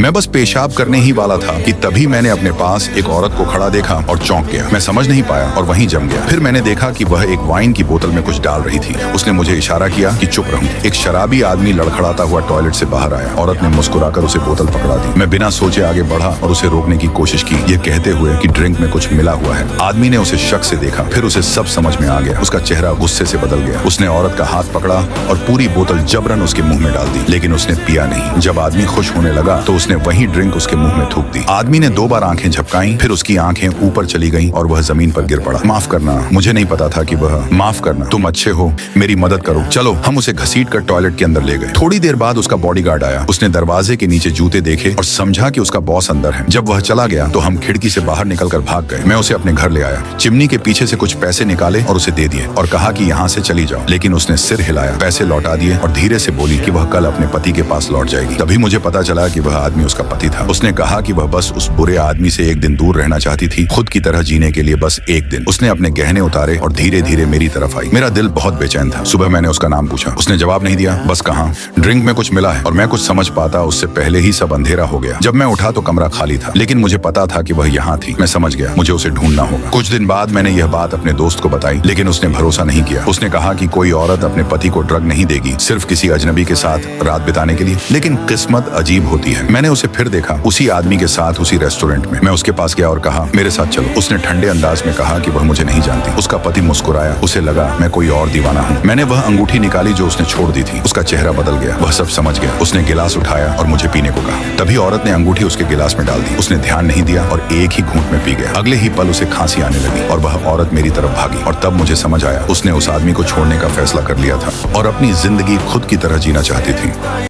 मैं बस पेशाब करने ही वाला था कि तभी मैंने अपने पास एक औरत को खड़ा देखा और चौंक गया। मैं समझ नहीं पाया और वहीं जम गया। फिर मैंने देखा कि वह एक वाइन की बोतल में कुछ डाल रही थी। उसने मुझे इशारा किया कि चुप रहूं। एक शराबी आदमी लड़खड़ाता हुआ टॉयलेट से बाहर आया। औरत ने मुस्कुराकर उसे बोतल पकड़ा दी। मैं बिना सोचे आगे बढ़ा और उसे रोकने की कोशिश की, ये कहते हुए कि ड्रिंक में कुछ मिला हुआ है। आदमी ने उसे शक से देखा, फिर उसे सब समझ में आ गया। उसका चेहरा गुस्से से बदल गया। उसने औरत का हाथ पकड़ा और पूरी बोतल जबरन उसके मुंह में डाल दी, लेकिन उसने पिया नहीं। जब आदमी खुश होने लगा तो उसने वही ड्रिंक उसके मुंह में थूक दी। आदमी ने 2 बार आंखें झपकाई, फिर उसकी आंखें ऊपर चली गईं और वह जमीन पर गिर पड़ा। माफ करना, मुझे नहीं पता था कि वह। माफ करना, तुम अच्छे हो, मेरी मदद करो। चलो। हम उसे घसीटकर टॉयलेट के अंदर ले गए। थोड़ी देर बाद उसका बॉडीगार्ड आया। उसने दरवाजे के नीचे जूते देखे और समझा कि उसका बॉस अंदर है। जब वह चला गया तो हम खिड़की से बाहर निकलकर भाग गए। मैं उसे अपने घर ले आया। चिमनी के पीछे से कुछ पैसे निकाले और उसे दे दिए और कहा कि यहाँ से चली जाओ, लेकिन उसने सिर हिलाया, पैसे लौटा दिए और धीरे से बोली कि वह कल अपने पति के पास लौट जाएगी। तभी मुझे पता चला कि वह आदमी उसका पति था। उसने कहा कि वह बस उस बुरे आदमी से एक दिन दूर रहना चाहती थी, खुद की तरह जीने के लिए बस एक दिन। उसने अपने गहने उतारे और धीरे धीरे मेरी तरफ आई। मेरा दिल बहुत बेचैन था। सुबह मैंने उसका नाम पूछा, उसने जवाब नहीं दिया, बस कहा ड्रिंक में कुछ मिला है। और मैं कुछ समझ पाता उससे पहले ही सब अंधेरा हो गया। जब मैं उठा तो कमरा खाली था, लेकिन मुझे पता था कि वह यहाँ थी। मैं समझ गया मुझे उसे ढूंढना होगा। कुछ दिन बाद मैंने यह बात अपने दोस्त को बताई, लेकिन उसने भरोसा नहीं किया। उसने कहा कि कोई औरत अपने पति को ड्रग नहीं देगी सिर्फ किसी अजनबी के साथ रात बिताने के लिए। लेकिन किस्मत अजीब होती है। मैंने उसे फिर देखा, उसी आदमी के साथ उसी रेस्टोरेंट में। मैं उसके पास गया और कहा मेरे साथ चलो। उसने ठंडे अंदाज में कहा कि वह मुझे नहीं जानती। उसका पति मुस्कुराया। उसे लगा मैं कोई और दीवाना हूँ। मैंने वह अंगूठी निकाली जो उसने छोड़ दी थी। उसका चेहरा बदल गया। वह सब समझ गया। उसने गिलास उठाया और मुझे पीने को कहा। तभी औरत ने अंगूठी उसके गिलास में डाल दी। उसने ध्यान नहीं दिया और एक ही घूंट में पी गया। अगले ही पल उसे खांसी आने लगी और वह औरत मेरी तरफ भागी। और तब मुझे समझ आया उसने उस आदमी को छोड़ने का फैसला कर लिया था और अपनी जिंदगी खुद की तरह जीना चाहती थी।